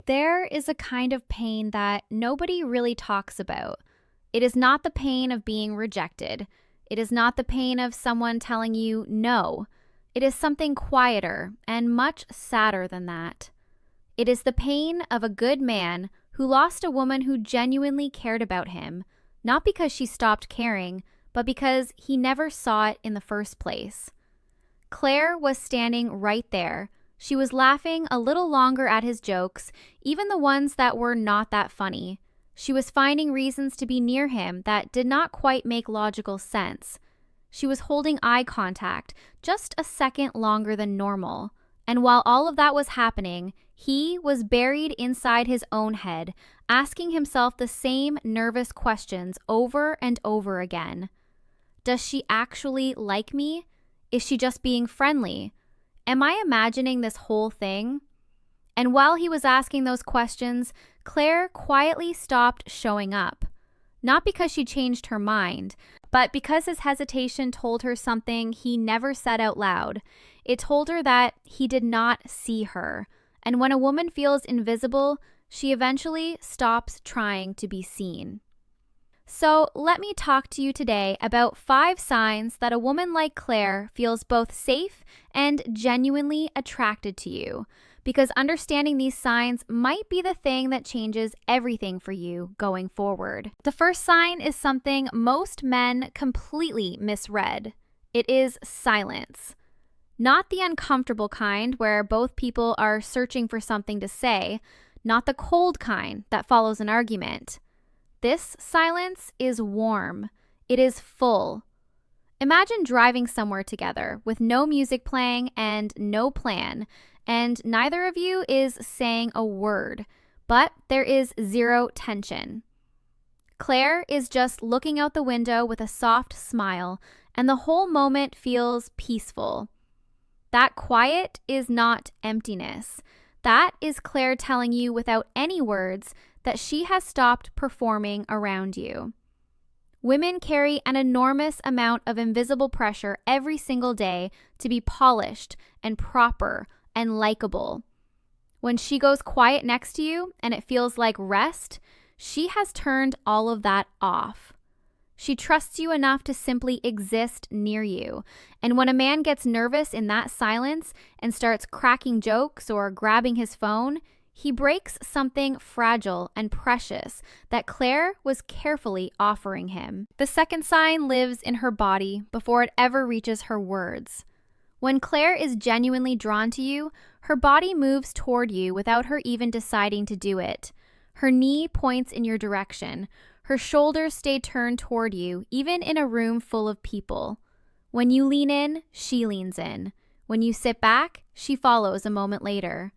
There is a kind of pain that nobody really talks about. It is not the pain of being rejected. It is not the pain of someone telling you no. It is something quieter and much sadder than that. It is the pain of a good man who lost a woman who genuinely cared about him, not because she stopped caring, but because he never saw it in the first place. Claire was standing right there. She was laughing a little longer at his jokes, even the ones that were not that funny. She was finding reasons to be near him that did not quite make logical sense. She was holding eye contact just a second longer than normal. And while all of that was happening, he was buried inside his own head, asking himself the same nervous questions over and over again. Does she actually like me? Is she just being friendly? Am I imagining this whole thing? And while he was asking those questions, Claire quietly stopped showing up. Not because she changed her mind, but because his hesitation told her something he never said out loud. It told her that he did not see her. And when a woman feels invisible, she eventually stops trying to be seen. So let me talk to you today about 5 signs that a woman like Claire feels both safe and genuinely attracted to you, because understanding these signs might be the thing that changes everything for you going forward. The first sign is something most men completely misread. It is silence. Not the uncomfortable kind where both people are searching for something to say, not the cold kind that follows an argument. This silence is warm. It is full. Imagine driving somewhere together with no music playing and no plan, and neither of you is saying a word, but there is zero tension. Claire is just looking out the window with a soft smile, and the whole moment feels peaceful. That quiet is not emptiness. That is Claire telling you without any words that she has stopped performing around you. Women carry an enormous amount of invisible pressure every single day to be polished and proper and likable. When she goes quiet next to you and it feels like rest, she has turned all of that off. She trusts you enough to simply exist near you. And when a man gets nervous in that silence and starts cracking jokes or grabbing his phone, he breaks something fragile and precious that Claire was carefully offering him. The second sign lives in her body before it ever reaches her words. When Claire is genuinely drawn to you, her body moves toward you without her even deciding to do it. Her knee points in your direction. Her shoulders stay turned toward you, even in a room full of people. When you lean in, she leans in. When you sit back, she follows a moment later.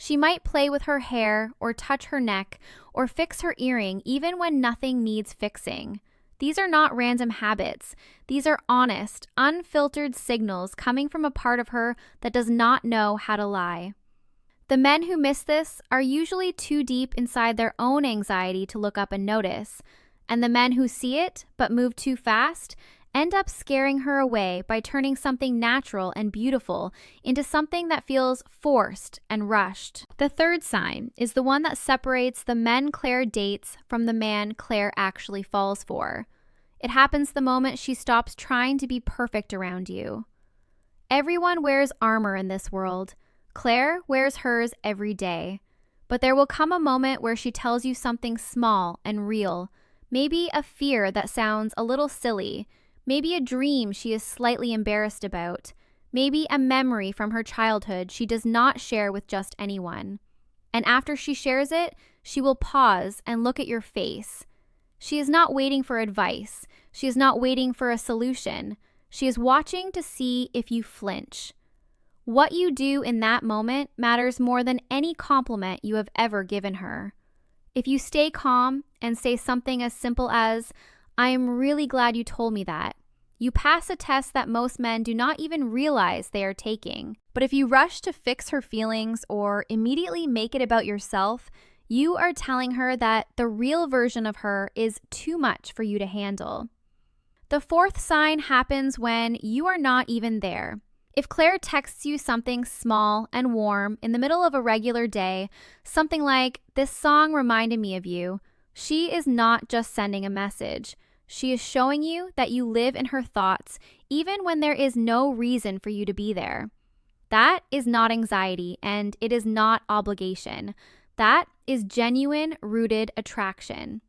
She might play with her hair or touch her neck or fix her earring even when nothing needs fixing. These are not random habits. These are honest, unfiltered signals coming from a part of her that does not know how to lie. The men who miss this are usually too deep inside their own anxiety to look up and notice, and the men who see it but move too fast end up scaring her away by turning something natural and beautiful into something that feels forced and rushed. The third sign is the one that separates the men Claire dates from the man Claire actually falls for. It happens the moment she stops trying to be perfect around you. Everyone wears armor in this world. Claire wears hers every day. But there will come a moment where she tells you something small and real, maybe a fear that sounds a little silly, maybe a dream she is slightly embarrassed about, maybe a memory from her childhood she does not share with just anyone. And after she shares it, she will pause and look at your face. She is not waiting for advice. She is not waiting for a solution. She is watching to see if you flinch. What you do in that moment matters more than any compliment you have ever given her. If you stay calm and say something as simple as, "I am really glad you told me that," you pass a test that most men do not even realize they are taking. But if you rush to fix her feelings or immediately make it about yourself, you are telling her that the real version of her is too much for you to handle. The fourth sign happens when you are not even there. If Claire texts you something small and warm in the middle of a regular day, something like, "This song reminded me of you," she is not just sending a message. She is showing you that you live in her thoughts, even when there is no reason for you to be there. That is not anxiety, and it is not obligation. That is genuine, rooted attraction.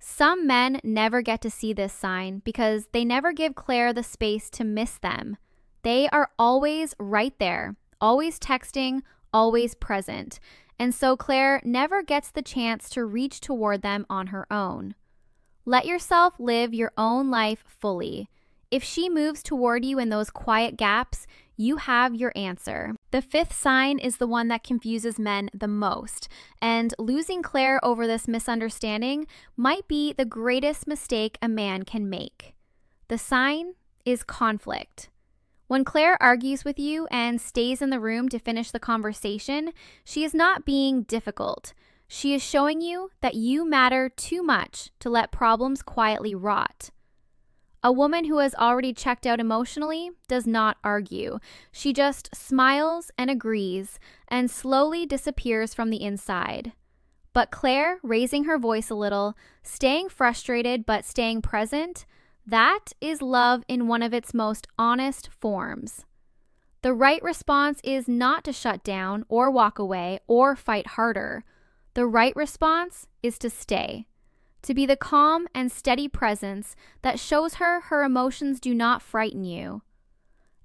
Some men never get to see this sign because they never give Claire the space to miss them. They are always right there, always texting, always present. And so Claire never gets the chance to reach toward them on her own. Let yourself live your own life fully. If she moves toward you in those quiet gaps, you have your answer. The fifth sign is the one that confuses men the most, and losing Claire over this misunderstanding might be the greatest mistake a man can make. The sign is conflict. When Claire argues with you and stays in the room to finish the conversation, she is not being difficult. She is showing you that you matter too much to let problems quietly rot. A woman who has already checked out emotionally does not argue. She just smiles and agrees and slowly disappears from the inside. But Claire, raising her voice a little, staying frustrated but staying present, that is love in one of its most honest forms. The right response is not to shut down or walk away or fight harder. The right response is to stay. To be the calm and steady presence that shows her her emotions do not frighten you.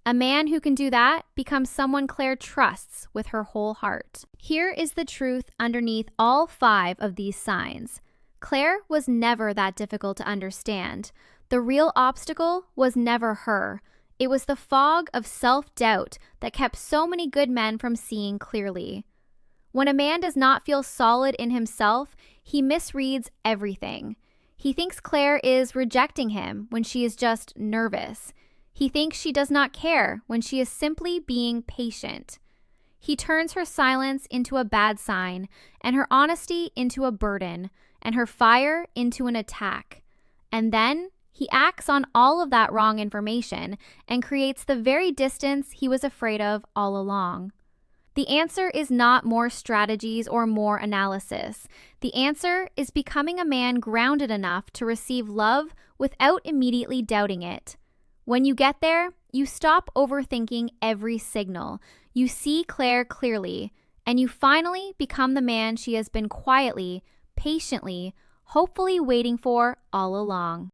A man who can do that becomes someone Claire trusts with her whole heart. Here is the truth underneath all 5 of these signs. Claire was never that difficult to understand. The real obstacle was never her. It was the fog of self-doubt that kept so many good men from seeing clearly. When a man does not feel solid in himself, he misreads everything. He thinks Claire is rejecting him when she is just nervous. He thinks she does not care when she is simply being patient. He turns her silence into a bad sign, and her honesty into a burden, and her fire into an attack. And then he acts on all of that wrong information and creates the very distance he was afraid of all along. The answer is not more strategies or more analysis. The answer is becoming a man grounded enough to receive love without immediately doubting it. When you get there, you stop overthinking every signal. You see Claire clearly, and you finally become the man she has been quietly, patiently, hopefully waiting for all along.